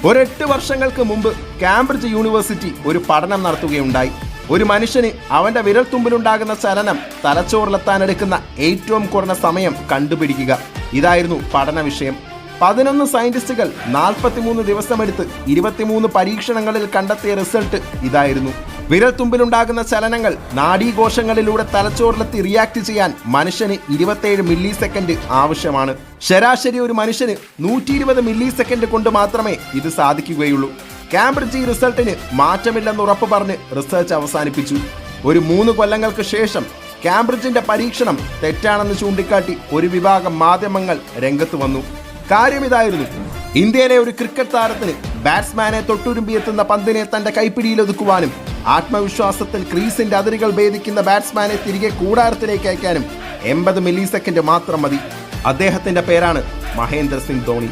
ഒരു 8 വർഷങ്ങൾക്ക് മുമ്പ് കാംബ്രിഡ്ജ് യൂണിവേഴ്സിറ്റി ഒരു പഠനം നടത്തുകയുണ്ടായി. ഒരു മനുഷ്യന് അവന്റെ വിരൽത്തുമ്പിലുണ്ടാകുന്ന ചലനം തലച്ചോറിലെത്താനെടുക്കുന്ന ഏറ്റവും കുറഞ്ഞ സമയം കണ്ടുപിടിക്കുക. ഇതായിരുന്നു പഠന വിഷയം. 11 സയന്റിസ്റ്റുകൾ 43 ദിവസമെടുത്ത് 23 പരീക്ഷണങ്ങളിൽ കണ്ടെത്തിയ റിസൾട്ട് ഇതായിരുന്നു. വിരൽത്തുമ്പിലുണ്ടാകുന്ന ചലനങ്ങൾ നാഡീകോശങ്ങളിലൂടെ തലച്ചോറിലെത്തി റിയാക്ട് ചെയ്യാൻ മനുഷ്യന് 27 മില്ലി സെക്കൻഡ് ആവശ്യമാണ്. ശരാശരി ഒരു മനുഷ്യന് 120 മില്ലി സെക്കൻഡ് കൊണ്ട് മാത്രമേ ഇത് സാധിക്കുകയുള്ളൂ. കാംബ്രിഡ്ജ് ഈ റിസൾട്ടിന് മാറ്റമില്ലെന്ന് ഉറപ്പ് പറഞ്ഞ് റിസർച്ച് അവസാനിപ്പിച്ചു. ഒരു 3 കൊല്ലങ്ങൾക്ക് ശേഷം കാംബ്രിഡ്ജിന്റെ പരീക്ഷണം തെറ്റാണെന്ന് ചൂണ്ടിക്കാട്ടി ഒരു വിഭാഗം മാധ്യമങ്ങൾ രംഗത്ത് വന്നു. കാര്യം ഇതായിരുന്നു: ഇന്ത്യയിലെ ഒരു ക്രിക്കറ്റ് താരത്തിന് ബാറ്റ്സ്മാനെ തൊട്ടുരുമ്പിയെത്തുന്ന പന്തിനെ തന്റെ കൈപ്പിടിയിൽ ഒതുക്കുവാനും ആത്മവിശ്വാസത്തിൽ ക്രീസിന്റെ അതിരുകൾ ഭേദിക്കുന്ന ബാറ്റ്സ്മാനെ തിരികെ കൂടാരത്തിലേക്ക് അയക്കാനും 80 മില്ലി സെക്കൻഡ് മാത്രം മതി. അദ്ദേഹത്തിന്റെ പേരാണ് മഹേന്ദ്ര സിംഗ് ധോണി.